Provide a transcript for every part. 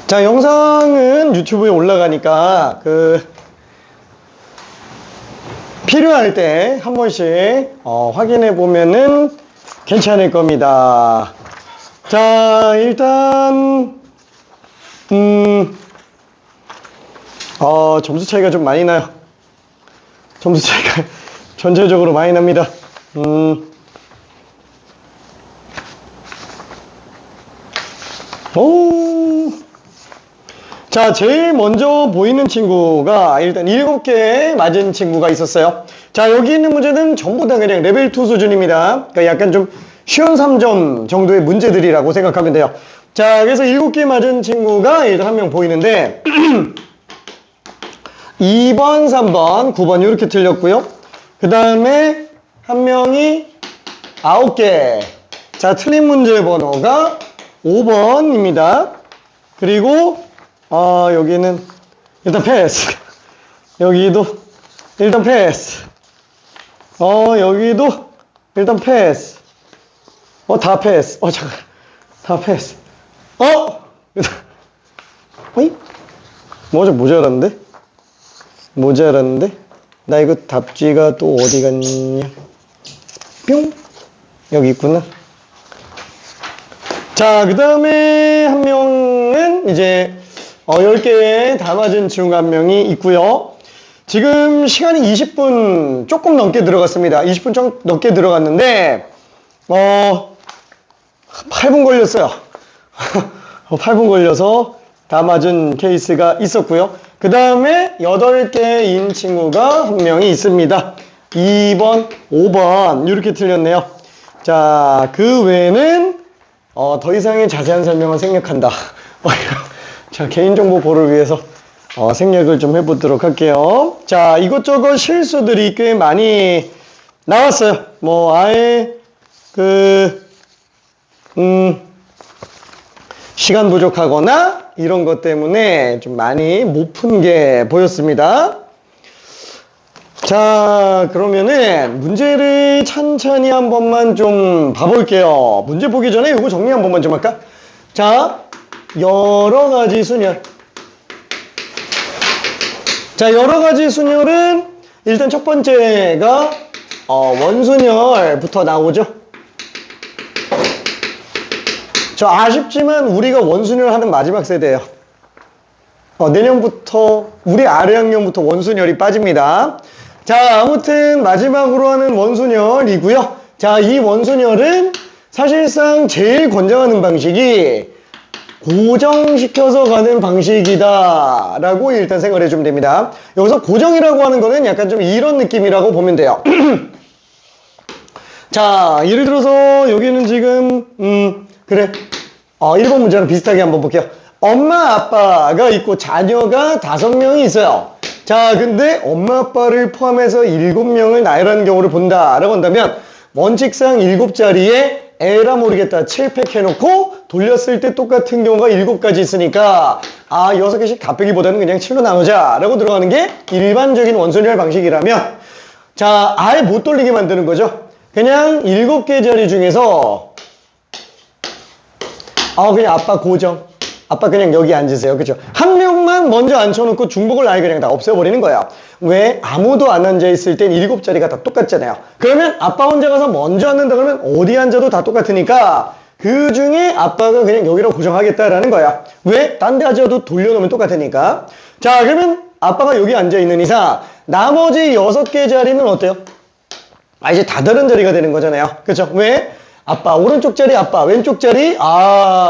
자, 영상은 유튜브에 올라가니까 필요할 때 한 번씩 확인해 보면은 괜찮을 겁니다. 자, 일단 점수 차이가 좀 많이 나요. 점수 차이가 전체적으로 많이 납니다. 자, 제일 먼저 보이는 친구가 일단 7개 맞은 친구가 있었어요. 자, 여기 있는 문제는 전부 다 그냥 레벨 2 수준입니다. 그러니까 약간 좀 쉬운 3점 정도의 문제들이라고 생각하면 돼요. 자, 그래서 7개 맞은 친구가 일단 한 명 보이는데 2번, 3번, 9번 이렇게 틀렸고요. 그 다음에 한 명이 9개. 자, 틀린 문제 번호가 5번입니다. 그리고 여기는 일단 패스. 여기도 일단 패스. 여기도 일단 패스. 다 패스. 잠깐. 다 패스. 어이? 모자란데? 모자란데? 나 이거 답지가 또 어디 갔냐? 뿅! 여기 있구나. 자, 그 다음에 한 명은 이제 10개에 다 맞은 친구가 한 명이 있고요. 지금 시간이 20분 조금 넘게 들어갔습니다. 20분 좀 넘게 들어갔는데 8분 걸렸어요. 8분 걸려서 다 맞은 케이스가 있었고요. 그 다음에 8개인 친구가 한 명이 있습니다. 2번, 5번 이렇게 틀렸네요. 자, 그 외에는 더 이상의 자세한 설명은 생략한다. 자, 개인정보 보호를 위해서 생략을 좀 해보도록 할게요. 자, 이것저것 실수들이 꽤 많이 나왔어요. 아예 시간 부족하거나 이런 것 때문에 좀 많이 못 푼 게 보였습니다. 자, 그러면은 문제를 천천히 한 번만 좀 봐볼게요. 문제 보기 전에 이거 정리 한 번만 좀 할까? 자, 여러 가지 순열. 자, 여러 가지 순열은 일단 첫 번째가 원순열부터 나오죠. 저 아쉽지만 우리가 원순열 하는 마지막 세대예요. 내년부터 우리 아래 학년부터 원순열이 빠집니다. 자, 아무튼 마지막으로 하는 원순열이고요. 자, 이 원순열은 사실상 제일 권장하는 방식이 고정시켜서 가는 방식이다 라고 일단 생각을 해주면 됩니다. 여기서 고정이라고 하는 거는 약간 좀 이런 느낌이라고 보면 돼요. 자, 예를 들어서 여기는 지금 그래 1번 문제랑 비슷하게 한번 볼게요. 엄마 아빠가 있고 자녀가 5명이 있어요. 자, 근데 엄마 아빠를 포함해서 7명을 나열하는 경우를 본다 라고 한다면 원칙상 7자리에 에라 모르겠다 7팩 해놓고 돌렸을 때 똑같은 경우가 7가지 있으니까 6개씩 다 빼기보다는 그냥 7로 나누자 라고 들어가는 게 일반적인 원순열 방식이라면, 자, 아예 못 돌리게 만드는 거죠. 그냥 7개 자리 중에서 그냥 아빠 고정, 아빠 그냥 여기 앉으세요. 그죠? 한 명만 먼저 앉혀놓고 중복을 아예 그냥 다 없애버리는 거야. 왜? 아무도 안 앉아있을 땐 7자리가 다 똑같잖아요. 그러면 아빠 혼자 가서 먼저 앉는다 그러면 어디 앉아도 다 똑같으니까 그 중에 아빠가 그냥 여기로 고정하겠다라는 거야. 왜? 딴 데 앉아도 돌려놓으면 똑같으니까. 자, 그러면 아빠가 여기 앉아있는 이상 나머지 6개 자리는 어때요? 이제 다 다른 자리가 되는 거잖아요. 그쵸? 왜? 아빠 오른쪽 자리, 아빠 왼쪽 자리,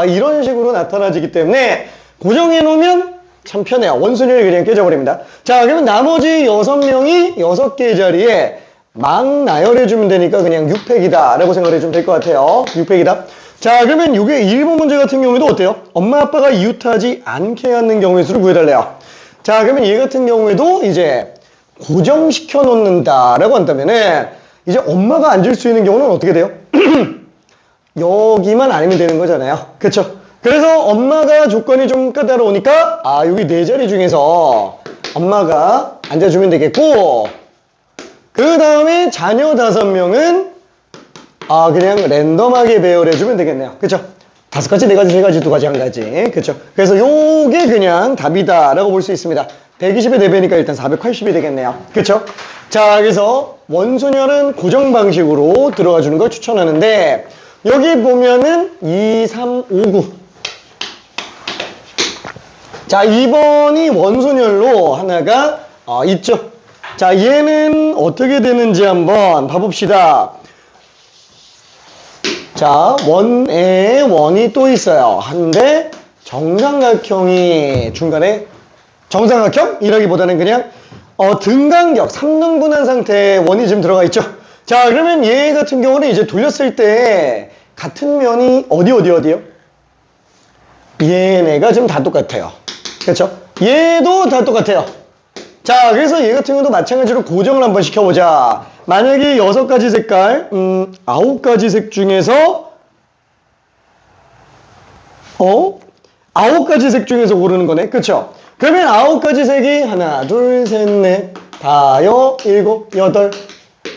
이런 식으로 나타나지기 때문에 고정해 놓으면 참 편해요. 원순열이 그냥 깨져버립니다. 자, 그러면 나머지 6명이 6개 자리에 막 나열해주면 되니까 그냥 6팩이다 라고 생각해주면 될 것 같아요. 6팩이다. 자, 그러면 이게 1번 문제 같은 경우에도 어때요? 엄마 아빠가 이웃하지 않게 하는 경우의 수를 구해달래요. 자, 그러면 얘 같은 경우에도 이제 고정시켜 놓는다 라고 한다면은 이제 엄마가 앉을 수 있는 경우는 어떻게 돼요? 여기만 아니면 되는 거잖아요. 그쵸? 그래서 엄마가 조건이 좀 까다로우니까 여기 4자리 중에서 엄마가 앉아주면 되겠고, 그 다음에 자녀 5명은 그냥 랜덤하게 배열해주면 되겠네요. 그쵸? 다섯 가지, 네 가지, 세 가지, 두 가지, 한 가지. 그쵸? 그래서 요게 그냥 답이다라고 볼 수 있습니다. 120의 4배니까 일단 480이 되겠네요. 그쵸? 자, 그래서 원소녀는 고정 방식으로 들어가 주는 걸 추천하는데, 여기 보면은 2, 3, 5, 9. 자, 2번이 원소열로 하나가 있죠. 자, 얘는 어떻게 되는지 한번 봐봅시다. 자, 원에 원이 또 있어요. 한데 정삼각형이 중간에 정삼각형이라기보다는 그냥 등간격 3등분한 상태의 원이 지금 들어가 있죠. 자, 그러면 얘 같은 경우는 이제 돌렸을 때 같은 면이 어디요? 얘네가 지금 다 똑같아요. 그렇죠? 얘도 다 똑같아요. 자, 그래서 얘 같은 경우도 마찬가지로 고정을 한번 시켜보자. 만약에 6가지 색깔, 9가지 색 중에서 9가지 색 중에서 고르는 거네. 그쵸? 그러면 9가지 색이 하나, 둘, 셋, 넷, 다섯, 일곱, 여덟,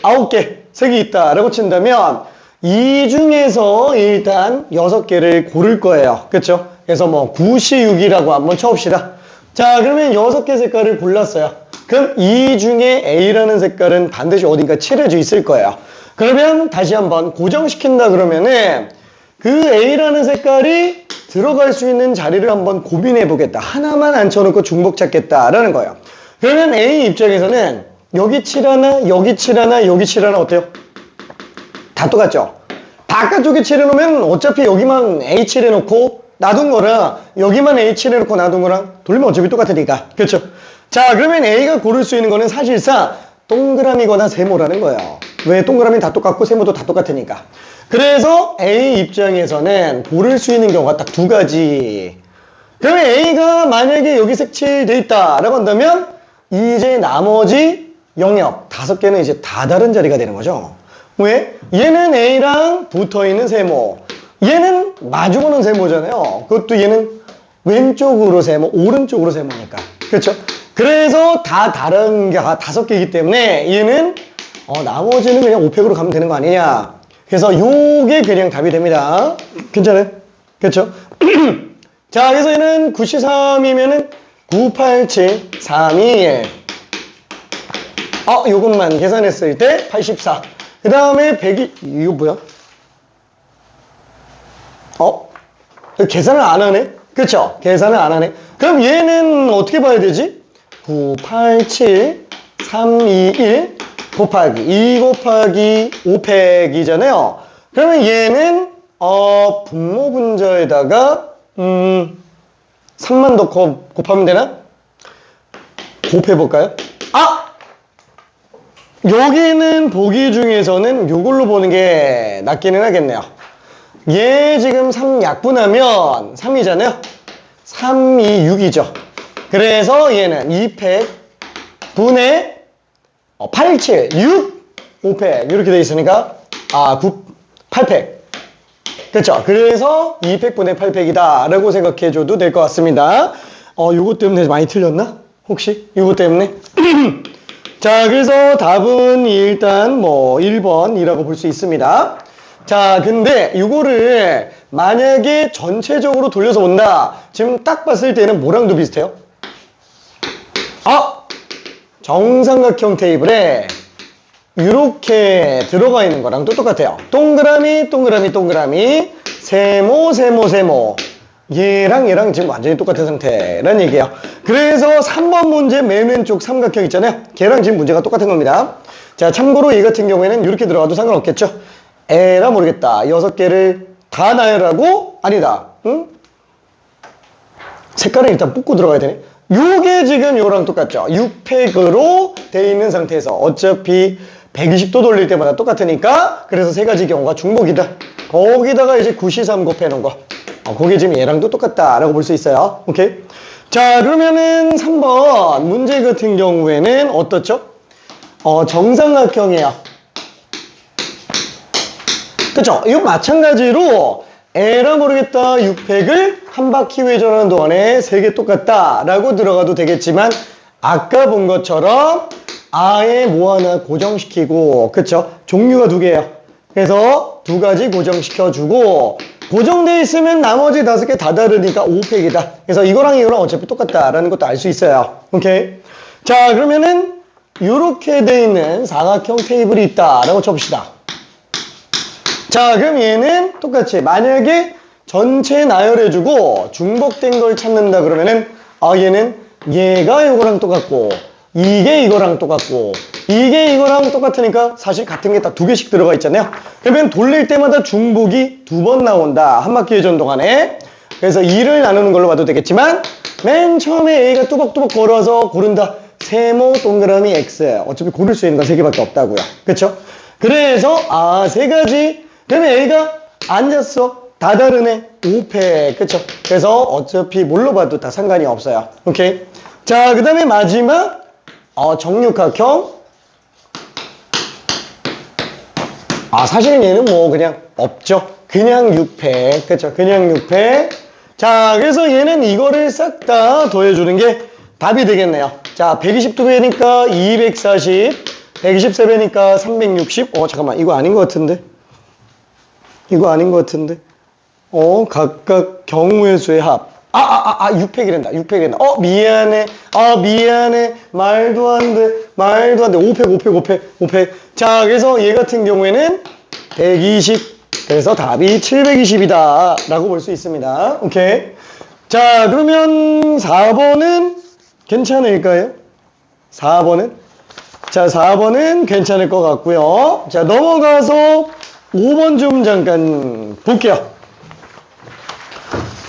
9개 색이 있다라고 친다면 이 중에서 일단 6개를 고를 거예요. 그쵸? 그래서 뭐 9시6이라고 한번 쳐봅시다. 자, 그러면 6개 색깔을 골랐어요. 그럼 이 중에 A라는 색깔은 반드시 어딘가 칠해져 있을 거예요. 그러면 다시 한번 고정시킨다 그러면은 그 A라는 색깔이 들어갈 수 있는 자리를 한번 고민해 보겠다. 하나만 앉혀놓고 중복 찾겠다라는 거예요. 그러면 A 입장에서는 여기 칠하나, 여기 칠하나, 여기 칠하나 어때요? 다 똑같죠? 바깥쪽에 칠해놓으면 어차피 여기만 A 칠해놓고 놔둔 거랑 여기만 A 칠해놓고 놔둔 거랑 돌리면 어차피 똑같으니까. 그렇죠? 자, 그러면 A가 고를 수 있는 거는 사실상 동그라미거나 세모라는 거예요. 왜? 동그라미는 다 똑같고 세모도 다 똑같으니까. 그래서 A 입장에서는 고를 수 있는 경우가 딱 2가지. 그러면 A가 만약에 여기 색칠돼 있다라고 한다면 이제 나머지 영역 5개는 이제 다 다른 자리가 되는 거죠. 왜? 얘는 A랑 붙어있는 세모, 얘는 마주보는 세모잖아요. 그것도 얘는 왼쪽으로 세모, 오른쪽으로 세모니까. 그렇죠? 그래서 다 다른 게 5개이기 때문에 얘는 나머지는 그냥 5팩으로 가면 되는 거 아니냐. 그래서 요게 그냥 답이 됩니다. 괜찮아요? 그렇죠? 자, 그래서 얘는 9C3이면은 9, 8, 7, 3, 2, 1. 요것만 계산했을 때 84. 그 다음에 100이, 이거 뭐야? 계산을 안 하네? 그쵸? 계산을 안 하네. 그럼 얘는 어떻게 봐야 되지? 9, 8, 7, 3, 2, 1 곱하기 2 곱하기 5팩이잖아요. 그러면 얘는 분모 분자에다가 3만 더 곱하면 되나? 곱해볼까요? 여기는 보기 중에서는 요걸로 보는 게 낫기는 하겠네요. 얘 지금 3 약분하면 3이잖아요. 3, 2, 6이죠. 그래서 얘는 2팩 분의 8, 7, 6, 5팩 이렇게 돼 있으니까 8팩. 그렇죠? 그래서 2팩 분의 8팩이다 라고 생각해줘도 될 것 같습니다. 요거 때문에 많이 틀렸나? 혹시? 요거 때문에? 자, 그래서 답은 일단 뭐 1번이라고 볼 수 있습니다. 자, 근데 이거를 만약에 전체적으로 돌려서 본다. 지금 딱 봤을 때는 뭐랑도 비슷해요? 정삼각형 테이블에 이렇게 들어가 있는 거랑 또 똑같아요. 동그라미, 동그라미, 동그라미, 세모, 세모, 세모. 얘랑 지금 완전히 똑같은 상태라는 얘기예요. 그래서 3번 문제 맨 왼쪽 삼각형 있잖아요. 걔랑 지금 문제가 똑같은 겁니다. 자, 참고로 이 같은 경우에는 이렇게 들어가도 상관없겠죠. 에라 모르겠다. 6개를 다 나열하고 아니다. 응? 색깔은 일단 뽑고 들어가야 되네. 요게 지금 요랑 똑같죠. 6팩으로 돼 있는 상태에서 어차피 120도 돌릴 때마다 똑같으니까 그래서 세 가지 경우가 중복이다. 거기다가 이제 9C3 곱해 놓은 거. 그게 지금 얘랑도 똑같다라고 볼 수 있어요. 오케이? 자, 그러면은 3번 문제 같은 경우에는 어떻죠? 정삼각형이에요. 그쵸? 이거 마찬가지로 에라 모르겠다 6팩을 한 바퀴 회전하는 동안에 3개 똑같다 라고 들어가도 되겠지만 아까 본 것처럼 아예 뭐 하나 고정시키고 그쵸? 종류가 2개예요. 그래서 2가지 고정시켜주고 고정되어 있으면 나머지 5개 다 다르니까 5팩이다. 그래서 이거랑 이거랑 어차피 똑같다라는 것도 알 수 있어요. 오케이. 자, 그러면은 이렇게 돼 있는 사각형 테이블이 있다라고 쳐봅시다. 자, 그럼 얘는 똑같이 만약에 전체 나열해주고 중복된 걸 찾는다 그러면은 얘는 얘가 이거랑 똑같고 이게 이거랑 똑같고 이게 이거랑 똑같으니까 사실 같은 게 딱 2개씩 들어가 있잖아요. 그러면 돌릴 때마다 중복이 2번 나온다. 한 바퀴 회전 동안에. 그래서 2를 나누는 걸로 봐도 되겠지만 맨 처음에 A가 뚜벅뚜벅 걸어서 고른다. 세모 동그라미 X. 어차피 고를 수 있는 건 3개밖에 없다고요. 그쵸? 그래서 3가지. 그러면 A가 앉았어. 다 다르네. 5팩. 그쵸? 그래서 어차피 뭘로 봐도 다 상관이 없어요. 오케이? 자, 그 다음에 마지막 정육각형. 사실 얘는 뭐 그냥 없죠. 그냥 6팩. 그쵸? 그냥 6팩. 자, 그래서 얘는 이거를 싹 다 더해주는 게 답이 되겠네요. 자, 122배니까 240, 123배니까 360. 잠깐만. 이거 아닌 것 같은데? 이거 아닌 것 같은데? 각각 경우의 수의 합. 6팩이란다. 6팩이란다. 미안해. 미안해. 말도 안 돼. 5팩. 자, 그래서 얘 같은 경우에는 120. 그래서 답이 720이다. 라고 볼 수 있습니다. 오케이. 자, 그러면 4번은 괜찮을까요? 4번은? 자, 4번은 괜찮을 것 같고요. 자, 넘어가서 5번 좀 잠깐 볼게요.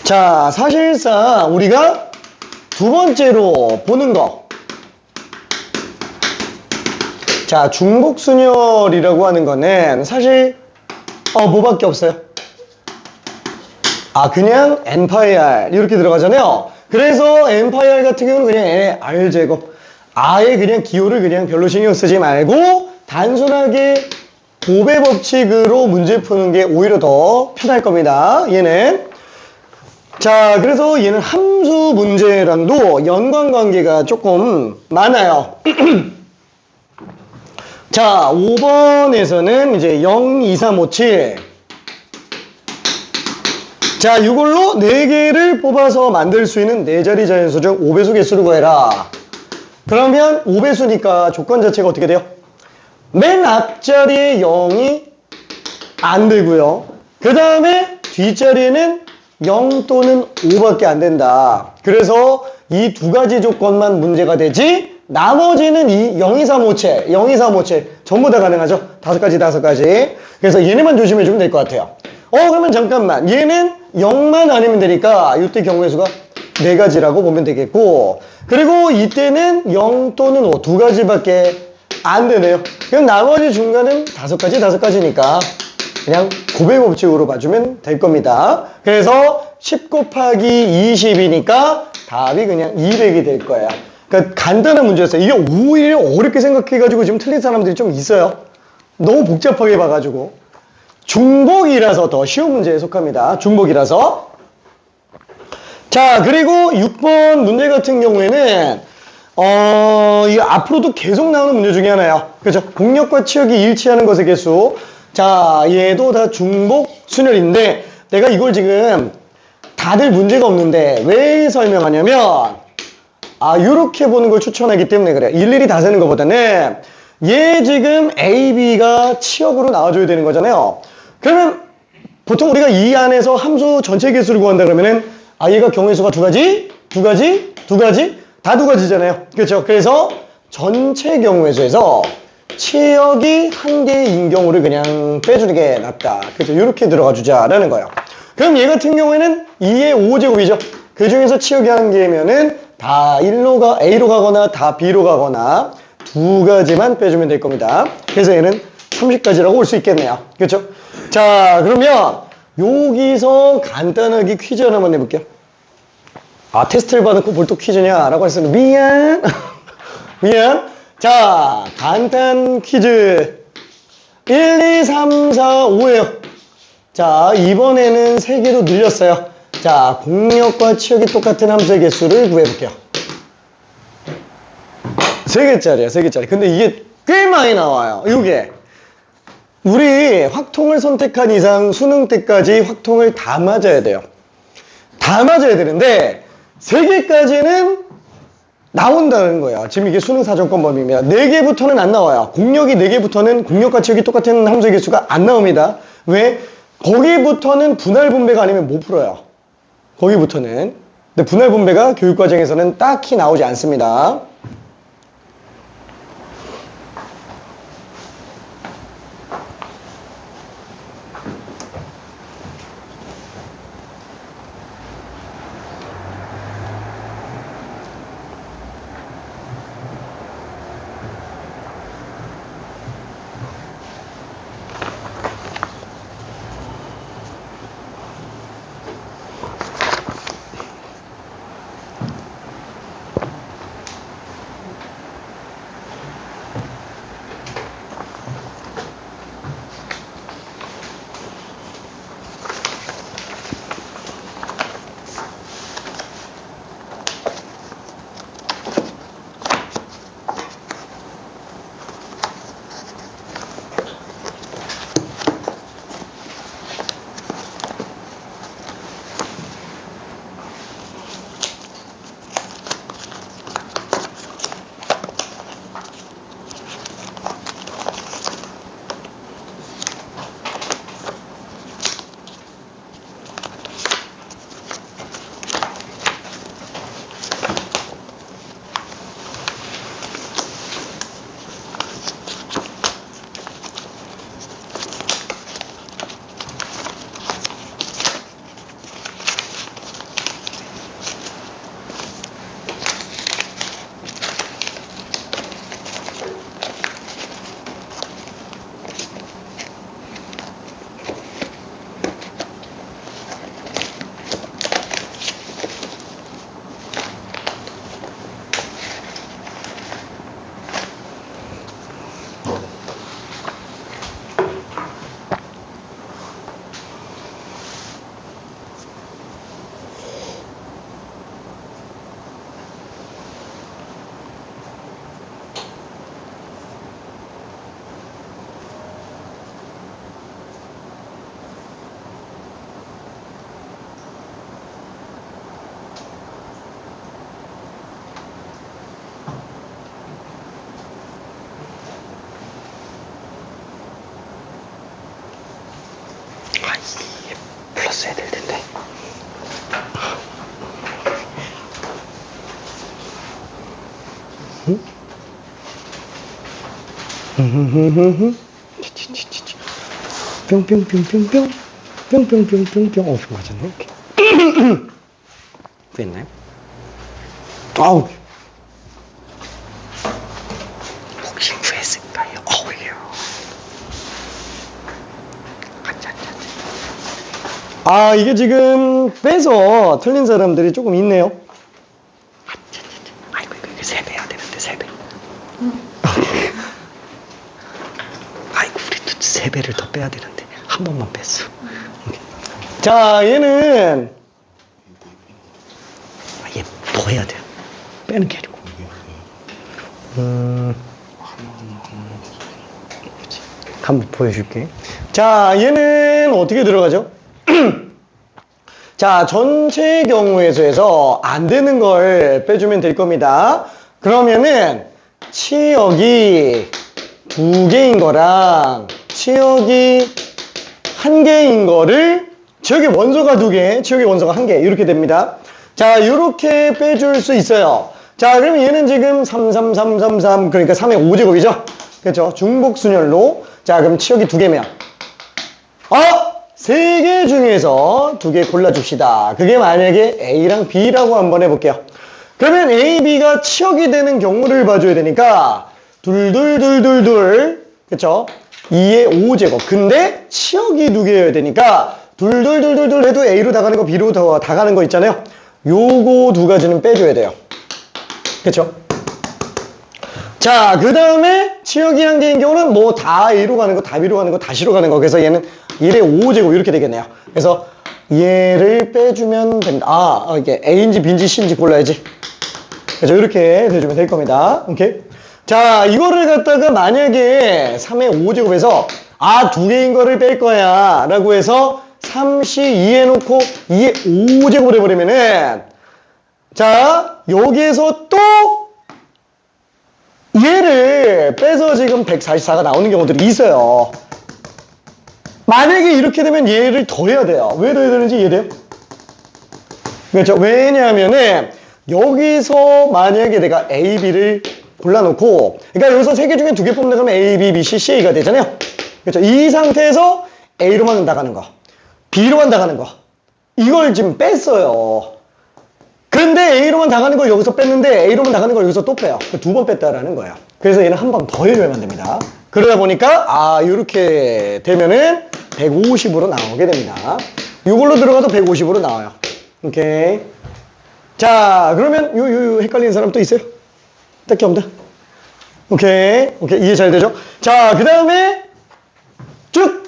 자, 사실상 우리가 두 번째로 보는 거. 자, 중복순열이라고 하는 거는 사실 뭐밖에 없어요? 그냥 N파이R 이렇게 들어가잖아요. 그래서 N파이R 같은 경우는 그냥 R 제곱. 아예 그냥 기호를 그냥 별로 신경 쓰지 말고 단순하게 곱의 법칙으로 문제 푸는 게 오히려 더 편할 겁니다. 얘는. 자, 그래서 얘는 함수 문제랑도 연관관계가 조금 많아요. 자, 5번에서는 이제 0, 2, 3, 5, 7. 자, 이걸로 4개를 뽑아서 만들 수 있는 4자리 자연수 중 5배수 개수를 구해라. 그러면 5배수니까 조건 자체가 어떻게 돼요? 맨 앞자리에 0이 안 되고요. 그 다음에 뒷자리에는 0 또는 5밖에 안 된다. 그래서 이 2가지 조건만 문제가 되지 나머지는 이 0, 2, 3, 5, 7, 0, 2, 3, 5, 7 전부 다 가능하죠. 5가지. 그래서 얘네만 조심해주면 될 것 같아요. 그러면 잠깐만. 얘는 0만 아니면 되니까 이때 경우의 수가 4가지라고 보면 되겠고, 그리고 이때는 0 또는 5 2가지밖에 안 되네요. 그럼 나머지 중간은 5가지니까 그냥 곱의 법칙으로 봐주면 될 겁니다. 그래서 10 곱하기 20이니까 답이 그냥 200이 될 거예요. 그러니까 간단한 문제였어요. 이게 오히려 어렵게 생각해가지고 지금 틀린 사람들이 좀 있어요. 너무 복잡하게 봐가지고. 중복이라서 더 쉬운 문제에 속합니다. 중복이라서. 자, 그리고 6번 문제 같은 경우에는 이거 앞으로도 계속 나오는 문제 중에 하나예요. 그렇죠? 공역과 치역이 일치하는 것의 개수. 자, 얘도 다 중복 순열인데 내가 이걸 지금 다들 문제가 없는데 왜 설명하냐면 이렇게 보는 걸 추천하기 때문에 그래요. 일일이 다 세는 것보다는 얘 지금 A, B가 치역으로 나와줘야 되는 거잖아요. 그러면 보통 우리가 이 안에서 함수 전체 개수를 구한다 그러면은 얘가 경우의 수가 2가지? 다 2가지잖아요. 그렇죠? 그래서 전체 경우의 수에서 치역이 1개인 경우를 그냥 빼주는 게 낫다. 그래서 이렇게 들어가 주자라는 거예요. 그럼 얘 같은 경우에는 2의 5제곱이죠. 그 중에서 치역이 1개면은 다 A로 가거나 다 B로 가거나 2가지만 빼주면 될 겁니다. 그래서 얘는 30가지라고 볼 수 있겠네요. 그렇죠? 자, 그러면 여기서 간단하게 퀴즈 하나만 내볼게요. 테스트를 받았고 뭘 또 퀴즈냐? 라고 했을 때 미안. 자, 간단 퀴즈. 1, 2, 3, 4, 5예요. 자, 이번에는 3개로 늘렸어요. 자, 공역과 치역이 똑같은 함수의 개수를 구해볼게요. 3개짜리야, 3개짜리. 근데 이게 꽤 많이 나와요. 이게. 우리 확통을 선택한 이상 수능 때까지 확통을 다 맞아야 돼요. 다 맞아야 되는데 3개까지는 나온다는 거야. 지금 이게 수능 사정권 범위입니다. 4개부터는 안 나와요. 공역이 4개부터는 공역과 치역이 똑같은 함수의 개수가 안 나옵니다. 왜? 거기부터는 분할 분배가 아니면 못 풀어요. 거기부터는. 근데 분할 분배가 교육과정에서는 딱히 나오지 않습니다. 플러스 해야 될 텐데. 뿅뿅뿅뿅뿅 뿅뿅뿅뿅뿅. 좀 맞았네. 이렇게. 됐나요? 아우. 혹시 구했을까요? 어우요. 아, 이게 지금 빼서 틀린 사람들이 조금 있네요. 아이고, 이거 3배 해야 되는데, 3배. 아이고, 우리도 3배를 더 빼야 되는데, 한 번만 뺐어. 자, 얘는, 얘 뭐 해야 돼요? 빼는 게 아니고. 한번 보여줄게. 자, 얘는 어떻게 들어가죠? 자, 전체 경우에서 안 되는 걸 빼주면 될 겁니다. 그러면은 치역이 2개인 거랑 치역이 1개인 거를 치역의 원소가 2개, 치역의 원소가 1개 이렇게 됩니다. 자, 이렇게 빼줄 수 있어요. 자, 그러면 얘는 지금 33333 그러니까 3의 5제곱이죠? 그렇죠? 중복순열로. 자, 그럼 치역이 2개면 3개 중에서 2개 골라줍시다. 그게 만약에 A랑 B라고 한번 해볼게요. 그러면 A, B가 치역이 되는 경우를 봐줘야 되니까 둘둘둘둘둘 그쵸? 2의 5제곱. 근데 치역이 2개여야 되니까 둘둘둘둘둘 해도 A로 다 가는 거 B로 다 가는 거 있잖아요. 요거 2가지는 빼줘야 돼요. 그쵸? 자, 그 다음에 치역이 1개인 경우는 뭐 다 A로 가는 거, 다 B로 가는 거, 다 C로 가는 거. 그래서 얘는 1의 5제곱 이렇게 되겠네요. 그래서 얘를 빼주면 됩니다. 이게 A인지 B인지 C인지 골라야지. 그래서 이렇게 해주면 될 겁니다. 오케이? 자, 이거를 갖다가 만약에 3의 5제곱에서 아, 두 개인 거를 뺄 거야. 라고 해서 3C2 해놓고 2의 5제곱을 해버리면은, 자, 여기에서 또 얘를 빼서 지금 144가 나오는 경우들이 있어요. 만약에 이렇게 되면 얘를 더해야 돼요. 왜 더해야 되는지 이해돼요? 그렇죠. 왜냐하면은 여기서 만약에 내가 A, B를 골라놓고, 그러니까 여기서 세 개 중에 두 개 뽑는다 그러면 A, B, B, C, C가 되잖아요. 그렇죠. 이 상태에서 A로만 나가는 거, B로만 나가는 거, 이걸 지금 뺐어요. 근데 A로만 나가는 걸 여기서 뺐는데 A로만 나가는 걸 여기서 또 빼요. 두 번 뺐다라는 거예요. 그래서 얘는 한 번 더 해줘야만 됩니다. 그러다 보니까 아, 이렇게 되면은 150으로 나오게 됩니다. 이걸로 들어가도 150으로 나와요. 오케이. 자, 그러면 요 헷갈리는 사람 또 있어요? 딱히 없다. 오케이. 이해 잘 되죠? 자, 그 다음에 쭉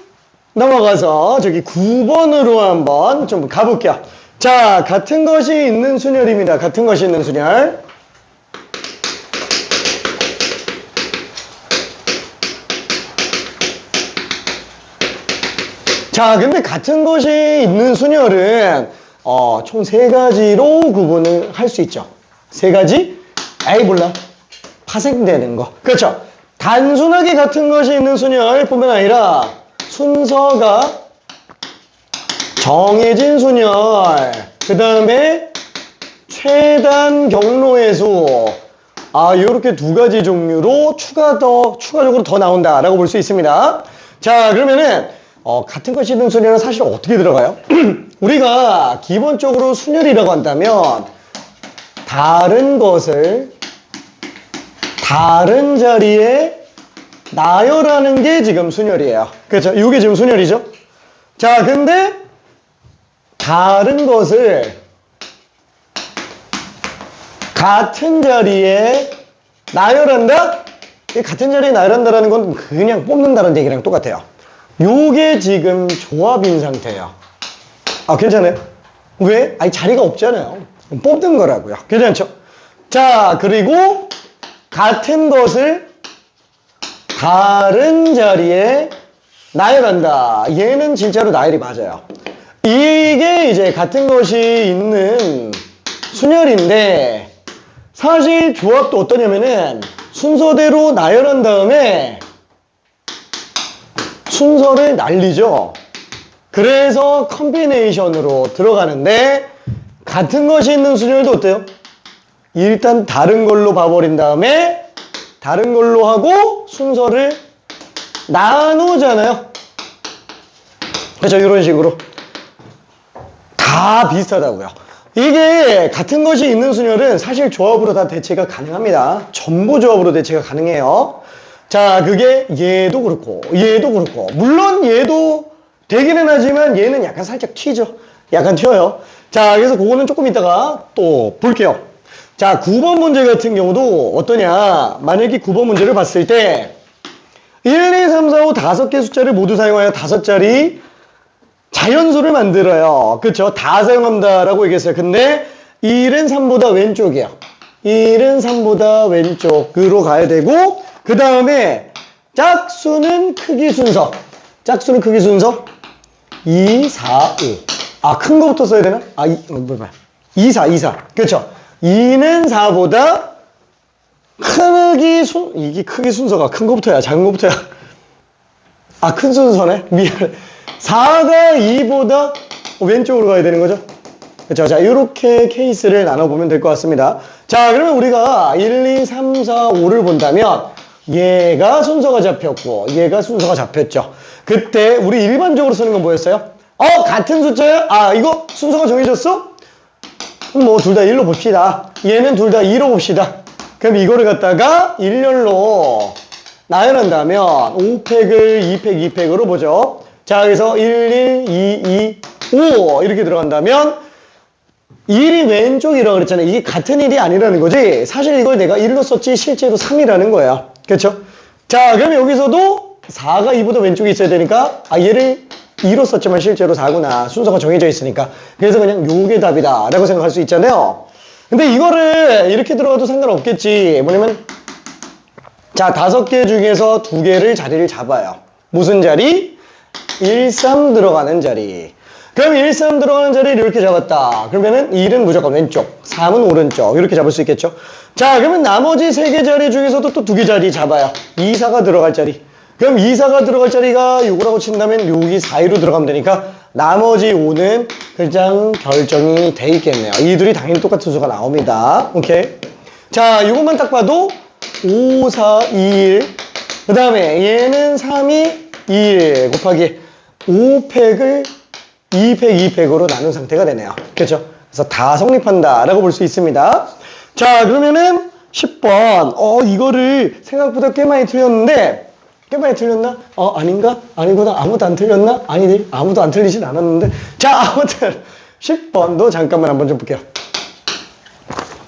넘어가서 저기 9번으로 한번 좀 가볼게요. 자, 같은 것이 있는 순열입니다. 같은 것이 있는 순열. 자, 근데 같은 것이 있는 순열은 총 세 가지로 구분을 할 수 있죠. 세 가지? 에이, 몰라. 파생되는 거. 그렇죠. 단순하게 같은 것이 있는 순열뿐만 아니라 순서가 정해진 순열, 그 다음에 최단 경로의 수, 아, 요렇게 두 가지 종류로 추가적으로 더 나온다라고 볼 수 있습니다. 자, 그러면은 같은 것이 있는 순열은 사실 어떻게 들어가요? 우리가 기본적으로 순열이라고 한다면 다른 것을 다른 자리에 나열하는 게 지금 순열이에요. 그렇죠? 이게 지금 순열이죠? 자, 근데 다른 것을 같은 자리에 나열한다? 같은 자리에 나열한다라는 건 그냥 뽑는다는 얘기랑 똑같아요. 요게 지금 조합인 상태예요. 아, 괜찮아요? 왜? 아니, 자리가 없잖아요. 뽑는 거라고요. 괜찮죠? 자, 그리고 같은 것을 다른 자리에 나열한다. 얘는 진짜로 나열이 맞아요. 이게 이제 같은 것이 있는 순열인데, 사실 조합도 어떠냐면은 순서대로 나열한 다음에 순서를 날리죠. 그래서 컴비네이션으로 들어가는데, 같은 것이 있는 순열도 어때요? 일단 다른 걸로 봐버린 다음에 다른 걸로 하고 순서를 나누잖아요. 그렇죠? 이런 식으로 다 비슷하다고요. 이게 같은 것이 있는 순열은 사실 조합으로 다 대체가 가능합니다. 전부 조합으로 대체가 가능해요. 자, 그게 얘도 그렇고 얘도 그렇고, 물론 얘도 되기는 하지만 얘는 약간 살짝 튀죠. 약간 튀어요. 자, 그래서 그거는 조금 이따가 또 볼게요. 자, 9번 문제 같은 경우도 어떠냐. 만약에 9번 문제를 봤을 때 1, 2, 3, 4, 5 5개 숫자를 모두 사용하여 5자리 자연수를 만들어요. 그쵸? 다 사용한다라고 얘기했어요. 근데 1은 3보다 왼쪽이에요. 1은 3보다 왼쪽으로 가야 되고, 그 다음에 짝수는 크기 순서. 짝수는 크기 순서 2, 4, 5. 아, 큰 거부터 써야 되나? 아, 2, 4, 2, 4. 그렇죠? 2는 4보다 이게 크기 순서가 큰 거부터야, 작은 거부터야. 아, 큰 순서네? 미안. 4가 2보다 왼쪽으로 가야 되는 거죠? 그렇죠? 자, 이렇게 케이스를 나눠보면 될 것 같습니다. 자, 그러면 우리가 1, 2, 3, 4, 5를 본다면 얘가 순서가 잡혔고 얘가 순서가 잡혔죠. 그때 우리 일반적으로 쓰는 건 뭐였어요? 같은 숫자야? 아, 이거 순서가 정해졌어? 뭐 둘 다 1로 봅시다. 얘는 둘 다 2로 봅시다. 그럼 이거를 갖다가 일렬로 나열한다면 5팩을 2팩, 2팩으로 보죠. 자, 그래서 1, 2, 2, 5 이렇게 들어간다면 1이 왼쪽이라고 그랬잖아요. 이게 같은 1이 아니라는 거지. 사실 이걸 내가 1로 썼지 실제로 3이라는 거예요. 그렇죠? 자, 그럼 여기서도 4가 2보다 왼쪽에 있어야 되니까 얘를 2로 썼지만 실제로 4구나. 순서가 정해져 있으니까. 그래서 그냥 요게 답이다 라고 생각할 수 있잖아요. 근데 이거를 이렇게 들어가도 상관없겠지. 뭐냐면 자, 5개 중에서 2개를 자리를 잡아요. 무슨 자리? 1, 3 들어가는 자리. 그럼 1, 3 들어가는 자리를 이렇게 잡았다. 그러면은 1은 무조건 왼쪽, 3은 오른쪽. 이렇게 잡을 수 있겠죠? 자, 그러면 나머지 3개 자리 중에서도 또 2개 자리 잡아요. 2, 4가 들어갈 자리. 그럼 2, 4가 들어갈 자리가 요거라고 친다면 여기 4, 2로 들어가면 되니까 나머지 5는 그냥 결정이 돼 있겠네요. 이 둘이 당연히 똑같은 수가 나옵니다. 오케이. 자, 이것만 딱 봐도 5, 4, 2, 1. 그 다음에 얘는 3, 2, 1 곱하기 5팩을 2팩, 2팩으로 나눈 상태가 되네요. 그렇죠? 그래서 다 성립한다 라고 볼 수 있습니다. 자, 그러면은 10번. 이거를 생각보다 꽤 많이 틀렸는데 꽤 많이 틀렸나? 아닌가? 아니구나. 아무도 안 틀렸나? 아니지. 아무도 안 틀리진 않았는데. 자, 아무튼 10번도 잠깐만 한번 좀 볼게요.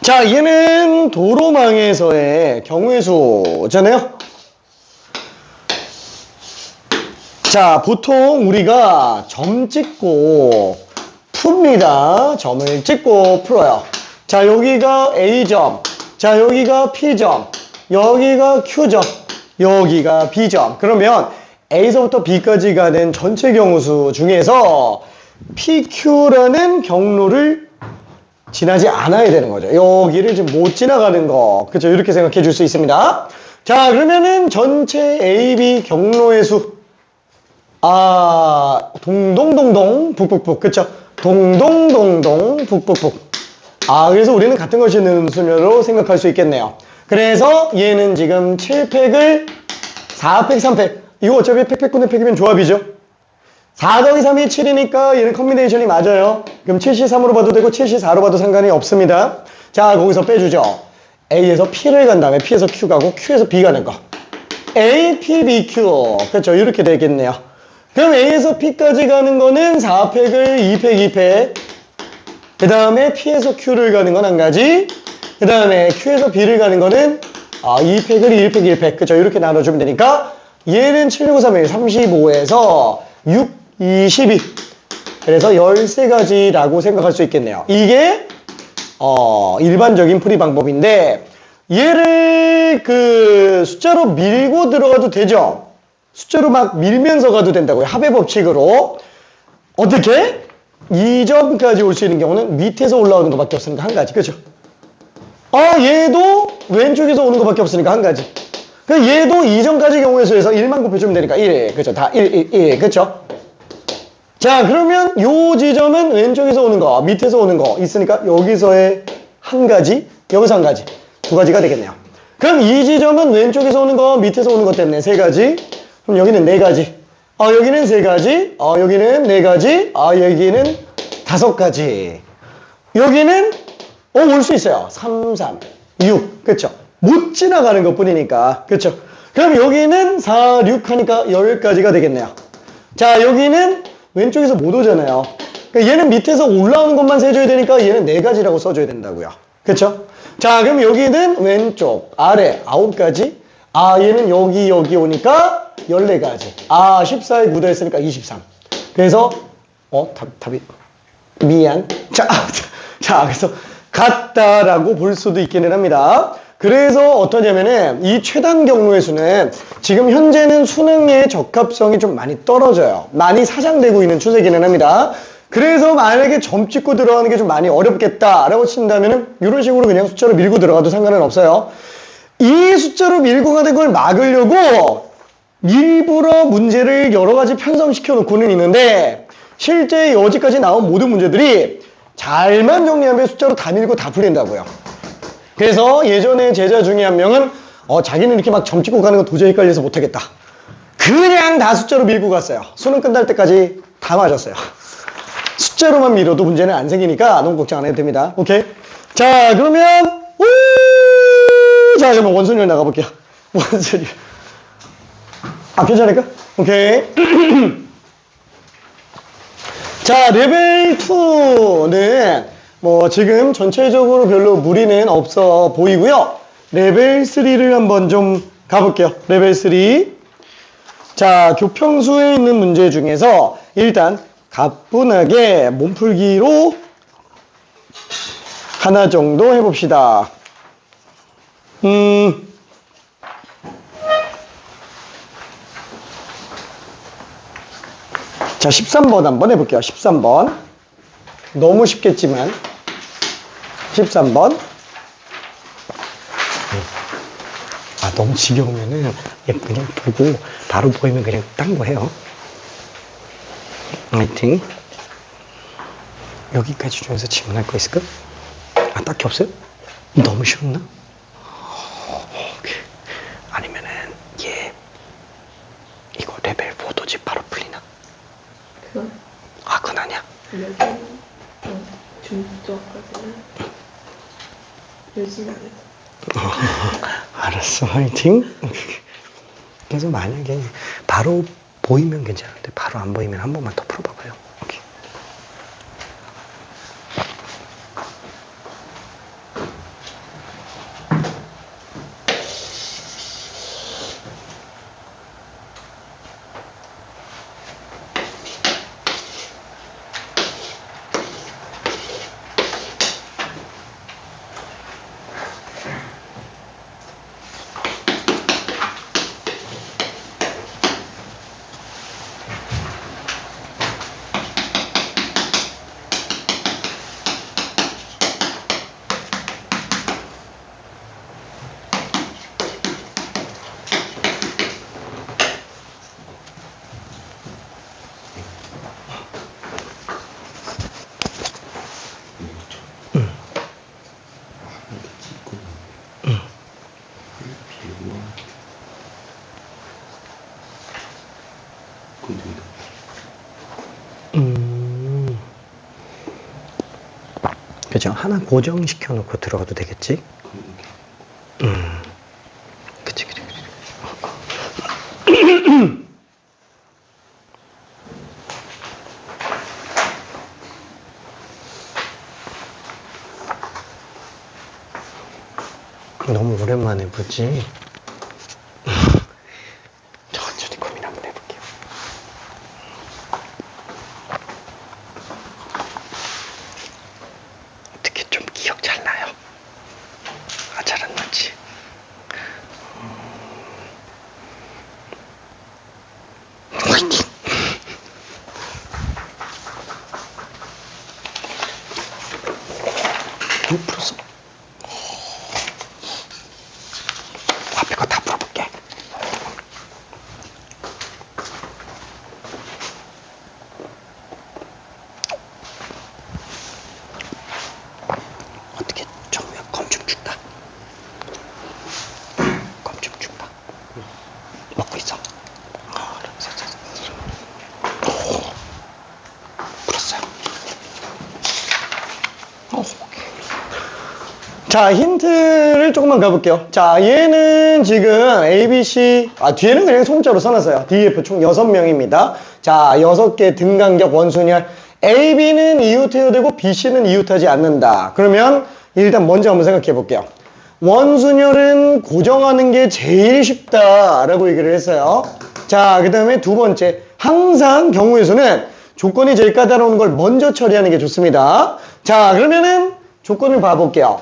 자, 얘는 도로망에서의 경우의 수잖아요. 자, 보통 우리가 점 찍고 풉니다. 점을 찍고 풀어요. 자, 여기가 A점. 자, 여기가 P점. 여기가 Q점. 여기가 B점. 그러면 A서부터 B까지 가는 전체 경우수 중에서 PQ라는 경로를 지나지 않아야 되는 거죠. 여기를 지금 못 지나가는 거. 그렇죠? 이렇게 생각해 줄 수 있습니다. 자, 그러면은 전체 AB 경로의 수. 동동동동 북북북. 그쵸? 동동동동 북북북. 그래서 우리는 같은 것이 있는 수녀로 생각할 수 있겠네요. 그래서 얘는 지금 7팩을 4팩, 3팩. 이거 어차피 팩팩군의 팩이면 조합이죠. 4 더하기 3이 7이니까 얘는 컨비네이션이 맞아요. 그럼 7C3으로 봐도 되고 7C4로 봐도 상관이 없습니다. 자, 거기서 빼주죠. A에서 P를 간 다음에 P에서 Q 가고 Q에서 B 가는 거. A, P, B, Q. 그렇죠? 이렇게 되겠네요. 그럼 A에서 P까지 가는 거는 4팩을 2팩, 2팩. 그 다음에 P에서 Q를 가는 건 한 가지. 그 다음에 Q에서 B를 가는 거는 2팩을 1팩, 1팩. 그쵸? 이렇게 나눠주면 되니까 얘는 7, 6, 3, 1, 35에서 6, 22. 그래서 13가지라고 생각할 수 있겠네요. 이게 일반적인 풀이 방법인데 얘를 숫자로 밀고 들어가도 되죠? 숫자로 막 밀면서 가도 된다고요. 합의 법칙으로. 어떻게? 2점까지 올 수 있는 경우는 밑에서 올라오는 것밖에 없으니까 한 가지. 그죠? 얘도 왼쪽에서 오는 것밖에 없으니까 한 가지. 얘도 2점까지 경우의 수에서 1만 곱해주면 되니까 1. 그죠? 다 1, 1, 1. 그죠? 자, 그러면 요 지점은 왼쪽에서 오는 거, 밑에서 오는 거 있으니까 여기서의 한 가지, 여기서 한 가지. 2가지가 되겠네요. 그럼 이 지점은 왼쪽에서 오는 거, 밑에서 오는 것 때문에 3가지. 그럼 여기는 4가지. 여기는 3가지. 여기는 4가지. 여기는 5가지. 여기는 올 수 있어요. 3, 3, 6. 그쵸? 못 지나가는 것 뿐이니까. 그쵸? 그럼 여기는 4, 6 하니까 10가지가 되겠네요. 자, 여기는 왼쪽에서 못 오잖아요. 그러니까 얘는 밑에서 올라오는 것만 세줘야 되니까 얘는 4가지라고 써줘야 된다고요. 그쵸? 자, 그럼 여기는 왼쪽, 아래 9가지. 얘는 여기 오니까 14가지. 14에 9 더했으니까 23. 그래서, 답이, 미안. 자, 그래서 같다라고 볼 수도 있기는 합니다. 그래서 어떠냐면은 이 최단 경로의 수는 지금 현재는 수능의 적합성이 좀 많이 떨어져요. 많이 사장되고 있는 추세기는 합니다. 그래서 만약에 점 찍고 들어가는 게 좀 많이 어렵겠다라고 친다면은 이런 식으로 그냥 숫자로 밀고 들어가도 상관은 없어요. 이 숫자로 밀고 가는 걸 막으려고 일부러 문제를 여러 가지 편성시켜 놓고는 있는데 실제 여기까지 나온 모든 문제들이 잘만 정리하면 숫자로 다 밀고 다 풀린다고요. 그래서 예전에 제자 중에 한 명은 자기는 이렇게 막 점 찍고 가는 거 도저히 헷갈려서 못하겠다. 그냥 다 숫자로 밀고 갔어요. 수능 끝날 때까지 다 맞았어요. 숫자로만 밀어도 문제는 안 생기니까 너무 걱정 안 해도 됩니다. 오케이? 자, 그러면 자, 그러면 원순열 나가볼게요. 원순열. 괜찮을까? 오케이. 자, 레벨 2는 지금 전체적으로 별로 무리는 없어 보이고요. 레벨 3를 한번 좀 가볼게요. 레벨 3. 자, 교평수에 있는 문제 중에서 일단 가뿐하게 몸풀기로 하나 정도 해봅시다. 자, 13번 한번 해볼게요. 13번. 너무 쉽겠지만. 13번. 아, 너무 지겨우면은 그냥 보고 바로 보이면 그냥 딴 거 해요. 화이팅. 여기까지 중에서 질문할 거 있을까? 아, 딱히 없어요? 너무 쉬웠나? 오케이. 아니면은 얘 이거 레벨 4도지 바로 풀리나? 그건 아, 그건 아니야. 여기는 중도까지는 열심히 안 해서. 알았어, 화이팅. 그래서 만약에 바로 보이면 괜찮은데 바로 안 보이면 한 번만 더 풀어봐봐요. 오케이. 그죠? 하나 고정시켜 놓고 들어가도 되겠지? 그치, 그치, 그치. 너무 오랜만에 보지? 천천히 고민 한번 해볼게요. 어떻게 좀 기억 잘 나요? 아, 잘 안 나지? 화이팅! 풀었어? 앞에 거 다 풀어볼게. 어떻게 정우야 검증 줄까? 검증 줄까? 먹고 있어. 풀었어요. 자, 힌트를 조금만 가볼게요. 자, 얘는 지금 A, B, C, 뒤에는 그냥 소문자로 써놨어요. D, F 총 6명입니다. 자, 6개 등간격 원순열. A, B는 이웃해야 되고 B, C는 이웃하지 않는다. 그러면 일단 먼저 한번 생각해 볼게요. 원순열은 고정하는 게 제일 쉽다라고 얘기를 했어요. 자, 그 다음에 두 번째. 항상 경우의 수는 조건이 제일 까다로운 걸 먼저 처리하는 게 좋습니다. 자, 그러면은 조건을 봐볼게요.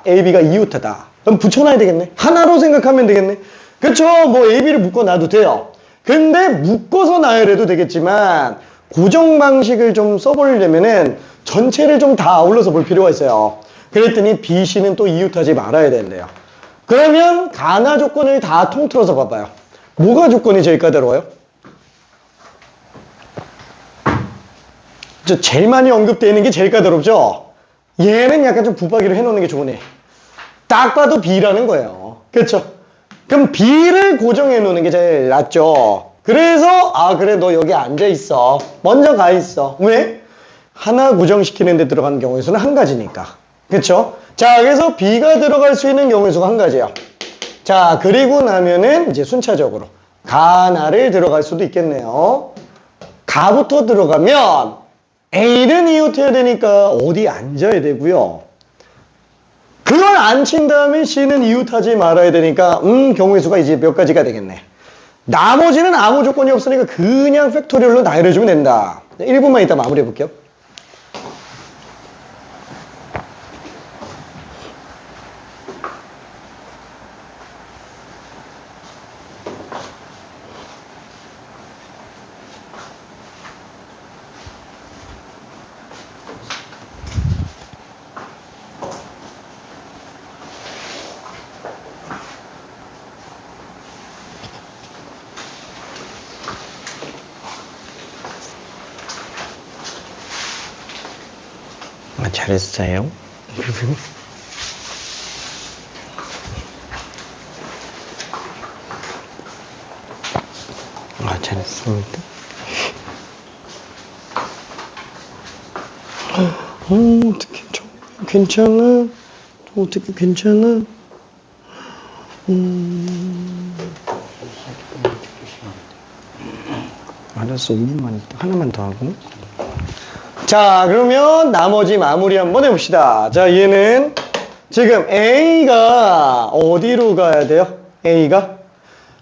A, B가 이웃하다. 그럼 붙여놔야 되겠네. 하나로 생각하면 되겠네. 그쵸? 뭐 A, B를 묶어놔도 돼요. 근데 묶어서 나열해도 되겠지만 고정 방식을 좀 써보려면은 전체를 좀 다 아울러서 볼 필요가 있어요. 그랬더니 B, C는 또 이웃하지 말아야 된대요. 그러면 가나 조건을 다 통틀어서 봐봐요. 뭐가 조건이 제일 까다로워요? 제일 많이 언급되어 있는 게 제일 까다롭죠? 얘는 약간 좀 붙박이로 해놓는 게 좋으네. 딱 봐도 B라는 거예요. 그렇죠? 그럼 B를 고정해 놓는 게 제일 낫죠. 그래서 그래 너 여기 앉아 있어. 먼저 가 있어. 왜? 하나 고정시키는 데 들어가는 경우의 수는 한 가지니까. 그렇죠? 자, 그래서 B가 들어갈 수 있는 경우의 수가 한 가지예요. 자, 그리고 나면은 이제 순차적으로 가나를 들어갈 수도 있겠네요. 가부터 들어가면 A는 이웃해야 되니까 어디 앉아야 되고요. 그걸 안 친 다음에 C는 이웃하지 말아야 되니까 경우의 수가 이제 몇 가지가 되겠네. 나머지는 아무 조건이 없으니까 그냥 팩토리얼로 나열해주면 된다. 1분만 이따 마무리해 볼게요. 잘했어요. 아, 잘했습니다. 어떻게 괜찮아? 어떻게 괜찮아? 알았어, 5분만 하나만 더 하고. 자, 그러면 나머지 마무리 한번 해봅시다. 자, 얘는 지금 A가 어디로 가야 돼요? A가?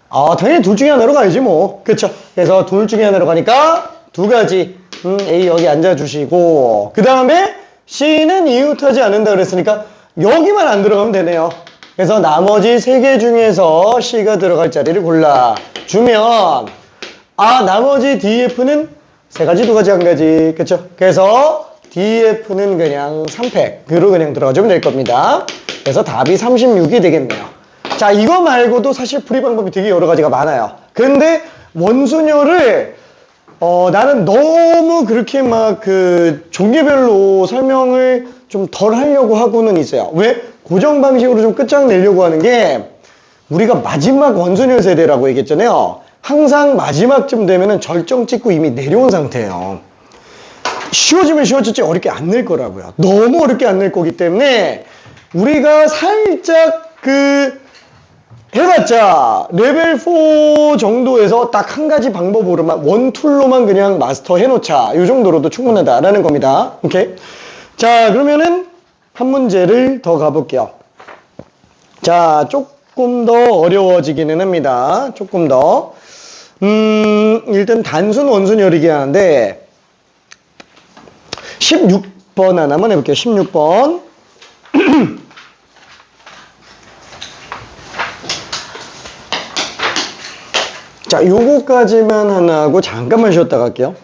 아, 당연히 둘 중에 하나로 가야지 뭐. 그쵸? 그래서 둘 중에 하나로 가니까 두 가지. A 여기 앉아주시고, 그 다음에 C는 이웃하지 않는다 그랬으니까 여기만 안 들어가면 되네요. 그래서 나머지 세 개 중에서 C가 들어갈 자리를 골라주면, 아, 나머지 DF는 세 가지, 두 가지, 한 가지. 그쵸? 그래서 DF는 그냥 3팩으로 그냥 들어가주면 될 겁니다. 그래서 답이 36이 되겠네요. 자, 이거 말고도 사실 풀이 방법이 되게 여러 가지가 많아요. 근데 원순열을 나는 너무 그렇게 막 그 종류별로 설명을 좀 덜 하려고 하고는 있어요. 왜? 고정 방식으로 좀 끝장내려고 하는 게 우리가 마지막 원순열 세대라고 얘기했잖아요. 항상 마지막쯤 되면은 절정 찍고 이미 내려온 상태예요. 쉬워지면 쉬워졌지 어렵게 안 낼 거라고요. 너무 어렵게 안 낼 거기 때문에 우리가 살짝 해봤자 레벨 4 정도에서 딱 한 가지 방법으로만 원툴로만 그냥 마스터 해놓자. 이 정도로도 충분하다라는 겁니다. 오케이. 자, 그러면은 한 문제를 더 가볼게요. 자, 조금 더 어려워지기는 합니다. 조금 더. 일단 단순 원순열이긴 하는데 16번 하나만 해볼게요. 16번. 자, 요거까지만 하나 하고 잠깐만 쉬었다 갈게요.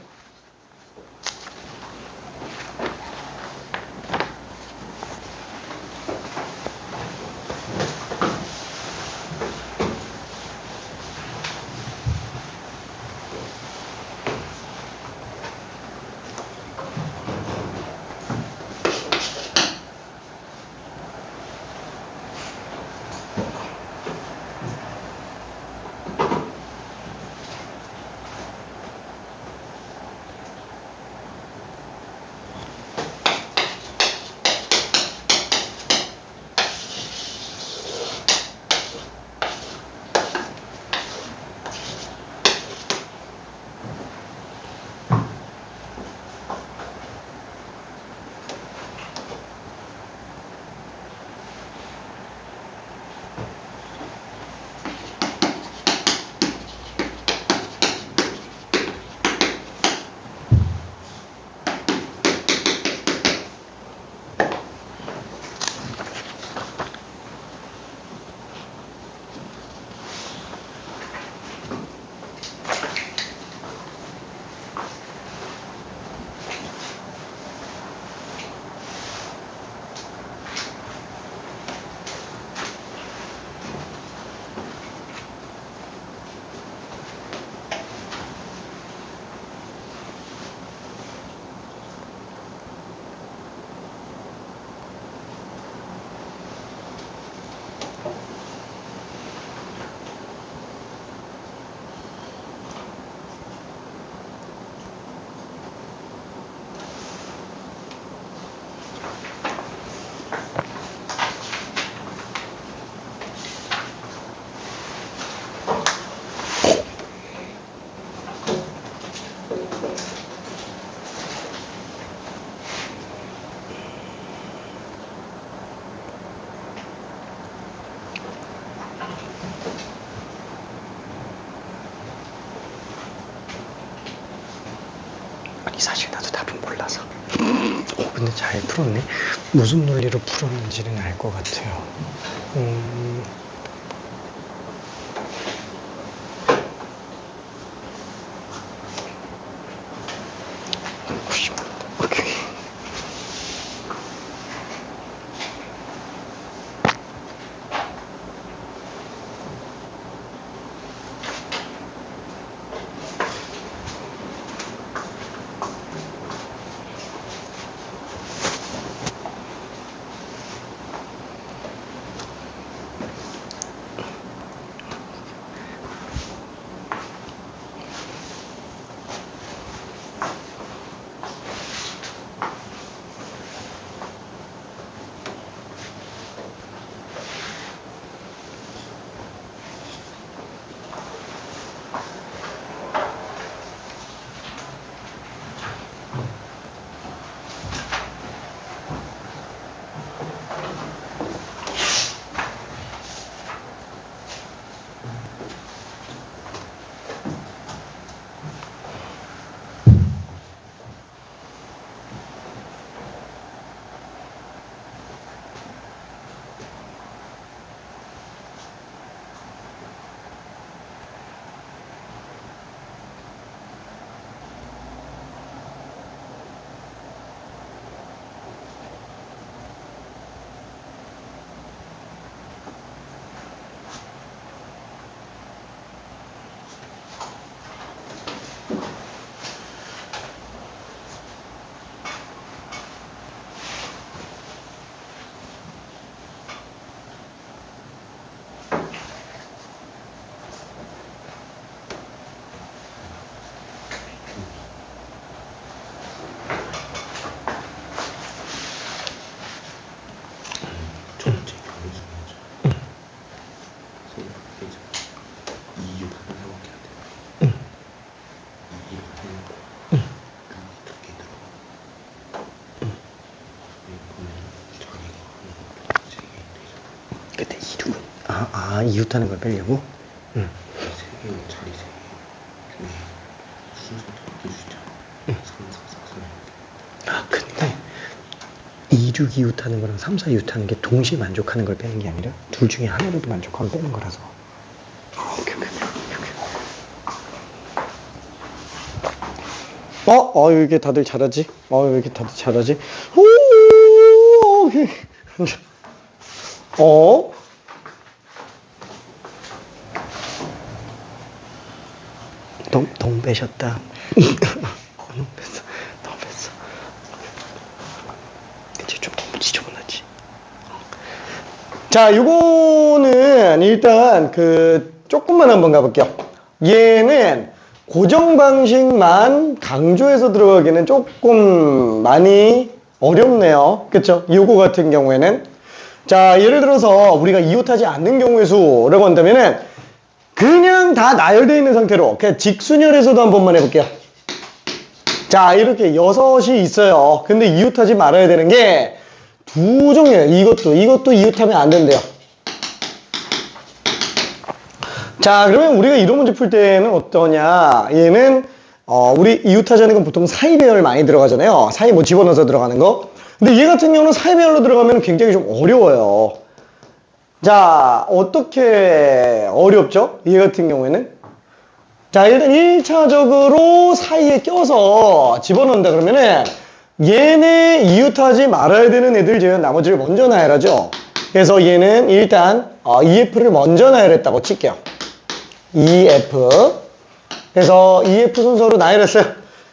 사실 나도 답은 몰라서. 근데 잘 풀었네. 무슨 논리로 풀었는지는 알 것 같아요. 오케이. 그때 이륙은 이웃하는 걸 빼려고? 응. 세개 자리 세 개. 중에 순서도 바뀌어주잖아. 3, 4, 4, 3. 근데 2륙 이웃하는 거랑 3, 4 이웃하는 게 동시에 만족하는 걸 빼는 게 아니라 둘 중에 하나라도 만족하면 빼는 거라서. 오케이. 왜 이렇게 다들 잘하지? 왜 이렇게 다들 잘하지? 오케이. 너무 빼셨다. 너무 뺐어. 이제 좀 너무 지저분하지. 자, 요거는 일단 조금만 한번 가볼게요. 얘는 고정 방식만 강조해서 들어가기는 조금 많이 어렵네요. 그쵸? 요거 같은 경우에는. 자, 예를 들어서 우리가 이웃하지 않는 경우의 수라고 한다면은 그냥 다 나열되어 있는 상태로 그냥 직순열에서도 한 번만 해볼게요. 자, 이렇게 6이 있어요. 근데 이웃하지 말아야 되는 게 두 종류예요. 이것도 이웃하면 안 된대요. 자, 그러면 우리가 이런 문제 풀 때는 어떠냐? 얘는 우리 이웃하자는 건 보통 사이배열 많이 들어가잖아요. 사이 뭐 집어넣어서 들어가는 거. 근데 얘 같은 경우는 사이배열로 들어가면 굉장히 좀 어려워요. 자, 어떻게 어렵죠? 얘 같은 경우에는. 자, 일단 1차적으로 사이에 껴서 집어넣는다 그러면은 얘네 이웃하지 말아야 되는 애들 제외한 나머지를 먼저 나열하죠. 그래서 얘는 일단 EF를 먼저 나열했다고 칠게요. EF. 그래서 EF 순서로 나열했어요.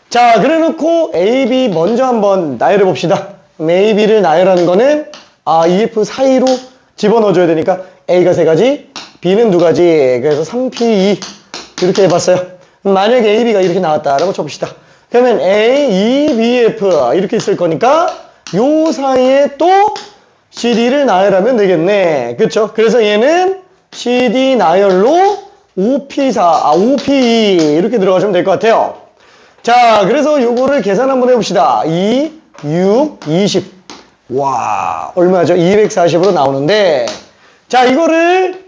자, 그래 놓고 AB 먼저 한번 나열해 봅시다. AB를 나열하는 거는 EF 사이로 집어넣어줘야 되니까 A가 3가지, B는 2가지. 그래서 3P2 이렇게 해봤어요. 만약에 AB가 이렇게 나왔다라고 쳐봅시다. 그러면 A, E, B, F 이렇게 있을 거니까 요 사이에 또 CD를 나열하면 되겠네. 그쵸? 그래서 얘는 CD 나열로 5P4, 5P2 이렇게 들어가시면 될 것 같아요. 자, 그래서 요거를 계산 한번 해봅시다. 2, 6, 20. 와, 얼마죠? 240으로 나오는데, 자, 이거를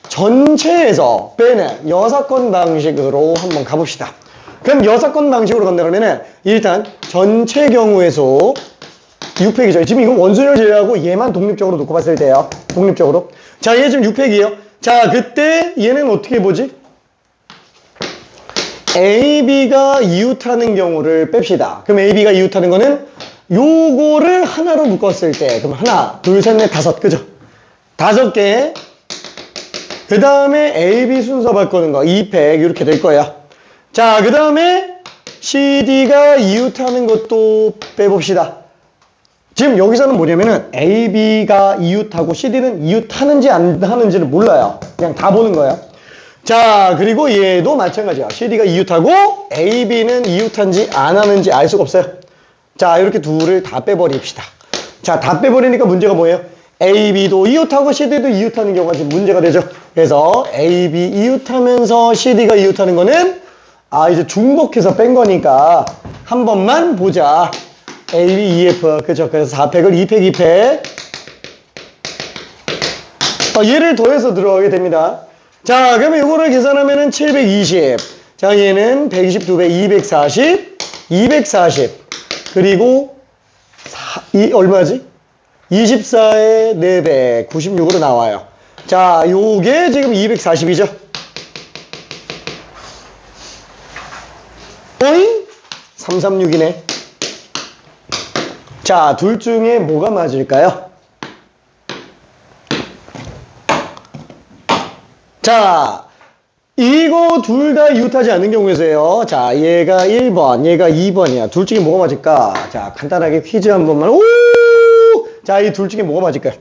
전체에서 빼는 여사건 방식으로 한번 가봅시다. 그럼 여사건 방식으로 간다 그러면은 일단 전체 경우에서 6팩이죠. 지금 이건 원순열 제외하고 얘만 독립적으로 놓고 봤을 때요. 독립적으로. 자, 얘 지금 6팩이에요. 자, 그때 얘는 어떻게 보지? AB가 이웃하는 경우를 뺍시다. 그럼 AB가 이웃하는 거는 요거를 하나로 묶었을 때, 그럼 하나, 둘, 셋, 넷, 다섯, 그죠? 5개. 그 다음에 AB 순서 바꾸는 거, 2팩, 이렇게 될 거예요. 자, 그 다음에 CD가 이웃하는 것도 빼봅시다. 지금 여기서는 뭐냐면은 AB가 이웃하고 CD는 이웃하는지 안 하는지를 몰라요. 그냥 다 보는 거예요. 자, 그리고 얘도 마찬가지야. CD가 이웃하고 AB는 이웃한지 안 하는지 알 수가 없어요. 자, 이렇게 둘을 다 빼버립시다. 자, 다 빼버리니까 문제가 뭐예요? AB도 이웃하고 CD도 이웃하는 경우가 지금 문제가 되죠. 그래서 AB 이웃하면서 CD가 이웃하는 거는 이제 중복해서 뺀 거니까 한 번만 보자. AB, EF. 그죠? 그래서 4팩을 2팩, 2팩. 얘를 더해서 들어가게 됩니다. 자, 그러면 이거를 계산하면은 720. 자, 얘는 122배, 240, 240. 그리고 얼마지? 24에 4배, 96으로 나와요. 자, 요게 지금 240이죠? 어잉? 336이네. 자, 둘 중에 뭐가 맞을까요? 자, 이거 둘 다 이웃하지 않는 경우에서요. 자, 얘가 1번, 얘가 2번이야. 둘 중에 뭐가 맞을까? 자, 간단하게 퀴즈 한 번만. 오! 자, 이 둘 중에 뭐가 맞을까요?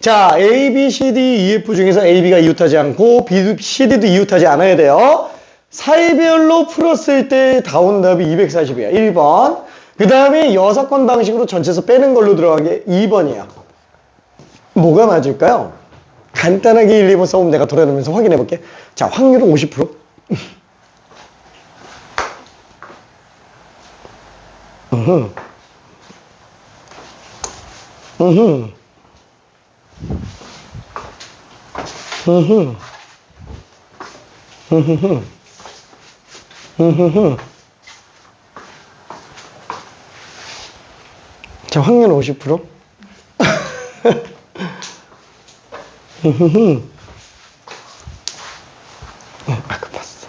자, A, B, C, D, E, F 중에서 AB가 이웃하지 않고 B, CD도 이웃하지 않아야 돼요. 사이별로 풀었을 때 다운 답이 240이야. 1번. 그 다음에 여사건 방식으로 전체에서 빼는 걸로 들어간 게 2번이야. 뭐가 맞을까요? 간단하게 1, 2번 써보면 내가 돌아다니면서 확인해 볼게. 자, 확률은 50%. 흐흐. 흐흐흐. 흐흐흐. 자, 확률 50%. 흐흐흐. 아까 봤어.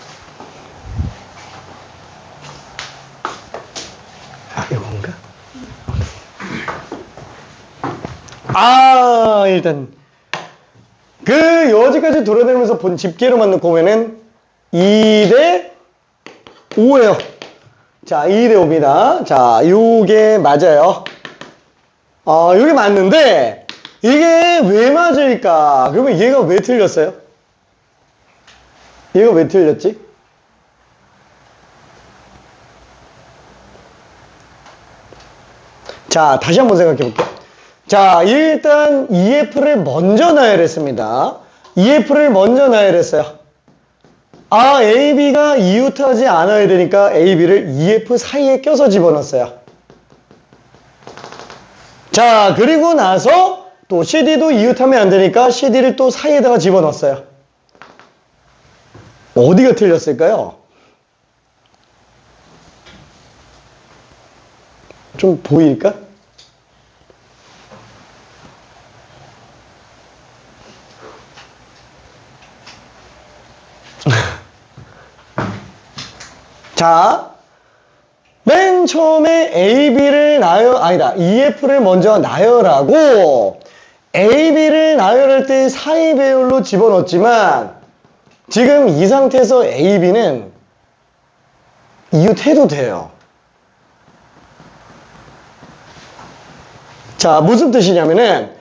아, 이건가? 아, 일단 그 여지까지 돌아다니면서 본 집게로만 놓고 보면은 2대 5예요. 자, 2대 5입니다. 자, 요게 맞아요. 요게 맞는데 이게 왜 맞을까? 그러면 얘가 왜 틀렸어요? 얘가 왜 틀렸지? 자, 다시 한번 생각해 볼게요. 자, 일단 EF를 먼저 나열했습니다. EF를 먼저 나열했어요. 아, AB가 이웃하지 않아야 되니까 AB를 EF 사이에 껴서 집어넣었어요. 자, 그리고 나서 또 CD도 이웃하면 안 되니까 CD를 또 사이에다가 집어넣었어요. 어디가 틀렸을까요? 좀 보일까? 자, 맨 처음에 AB를 EF를 먼저 나열하고 AB를 나열할 때 사이 배열로 집어넣었지만 지금 이 상태에서 AB는 이웃해도 돼요. 자, 무슨 뜻이냐면은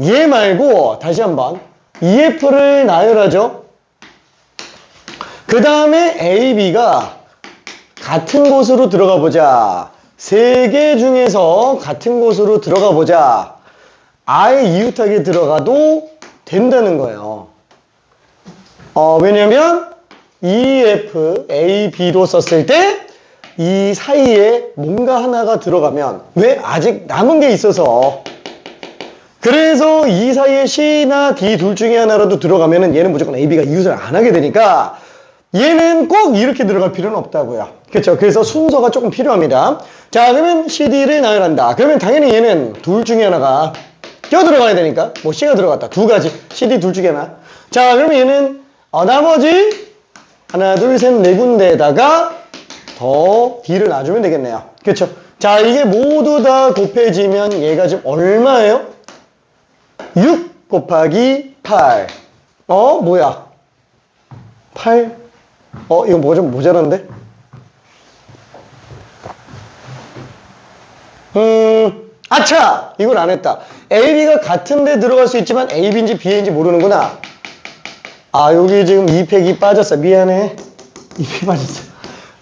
얘 말고 다시 한번 EF를 나열하죠. 그 다음에 AB가 같은 곳으로 들어가 보자. 세 개 중에서 같은 곳으로 들어가 보자. 아예 이웃하게 들어가도 된다는 거예요. 왜냐면 EF, A, B로 썼을 때 이 사이에 뭔가 하나가 들어가면 왜? 아직 남은 게 있어서 그래서 이 사이에 C나 D 둘 중에 하나라도 들어가면은 얘는 무조건 AB가 이웃을 안 하게 되니까 얘는 꼭 이렇게 들어갈 필요는 없다고요. 그렇죠? 그래서 순서가 조금 필요합니다. 자, 그러면 CD를 나열한다. 그러면 당연히 얘는 둘 중에 하나가 껴 들어가야 되니까 뭐 C가 들어갔다. 두 가지. CD 둘 중에 하나. 자, 그러면 얘는 나머지 하나, 둘, 셋, 네 군데에다가 더 D를 놔주면 되겠네요. 그렇죠? 자, 이게 모두 다 곱해지면 얘가 지금 얼마예요? 6 곱하기 8. 뭐야? 8? 이거 뭐 좀 모자란데? 아차! 이걸 안 했다. AB가 같은 데 들어갈 수 있지만 AB인지 B인지 모르는구나. 아, 여기 지금 2팩이 빠졌어. 미안해. 2팩이 빠졌어.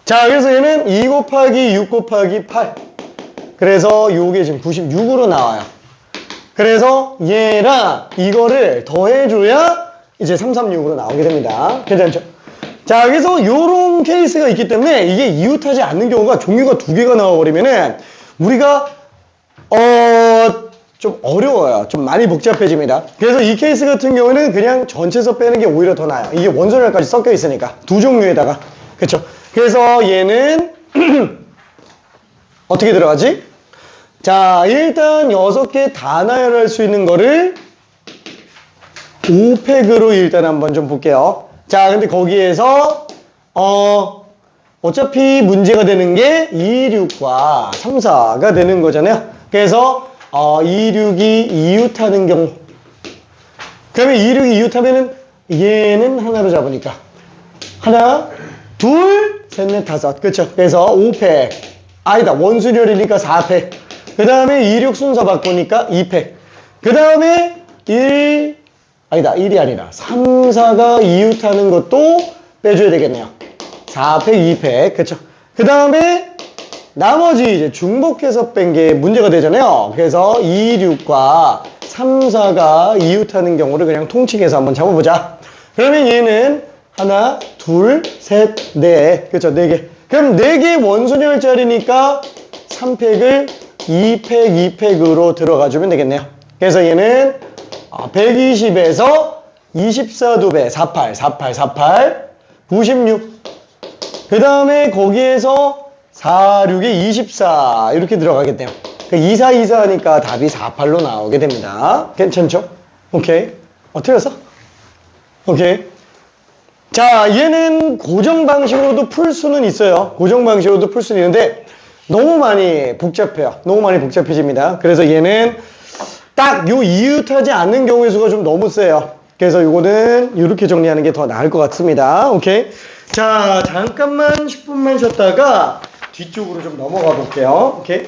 자, 그래서 얘는 2 곱하기 6 곱하기 8. 그래서 요게 지금 96으로 나와요. 그래서 얘랑 이거를 더해줘야 이제 336으로 나오게 됩니다. 괜찮죠? 자, 그래서 요런 케이스가 있기 때문에 이게 이웃하지 않는 경우가 종류가 두 개가 나와버리면은 우리가 좀 어려워요. 좀 많이 복잡해집니다. 그래서 이 케이스 같은 경우는 그냥 전체에서 빼는 게 오히려 더 나아요. 이게 원소멸까지 섞여 있으니까 두 종류에다가. 그쵸? 그래서 얘는 어떻게 들어가지? 자, 일단 6개 다 나열할 수 있는 거를 5팩으로 일단 한번 좀 볼게요. 자, 근데 거기에서 어차피 문제가 되는 게 2, 6과 3, 4가 되는 거잖아요. 그래서 2, 6이 이웃하는 경우, 그러면 2, 6이 이웃하면은 얘는 하나로 잡으니까 하나, 둘, 셋, 넷, 다섯. 그쵸? 그래서 5팩. 아니다, 원순열이니까 4팩. 그 다음에 2, 6 순서 바꾸니까 2팩. 그 다음에 1, 아니다, 1이 아니라 3, 4가 이웃하는 것도 빼줘야 되겠네요. 4팩, 2팩. 그쵸? 그 다음에 나머지 이제 중복해서 뺀 게 문제가 되잖아요. 그래서 2, 6과 3, 4가 이웃하는 경우를 그냥 통칭해서 한번 잡아보자. 그러면 얘는 하나, 둘, 셋, 넷. 그쵸? 4개. 그럼 4개 원소열짜리니까 3팩을 2팩, 2팩으로 들어가 주면 되겠네요. 그래서 얘는 120에서 24 2배 48, 48, 48, 96. 그 다음에 거기에서 4, 6에 24 이렇게 들어가겠네요. 24, 24 하니까 답이 48로 나오게 됩니다. 괜찮죠? 오케이. 틀렸어? 오케이. 자, 얘는 고정 방식으로도 풀 수는 있어요. 고정 방식으로도 풀 수는 있는데 너무 많이 복잡해요. 너무 많이 복잡해집니다. 그래서 얘는 딱 요 이웃하지 않는 경우의 수가 좀 너무 세요. 그래서 요거는 이렇게 정리하는 게 더 나을 것 같습니다. 오케이. 자, 잠깐만 10분만 쉬었다가 뒤쪽으로 좀 넘어가 볼게요. 오케이.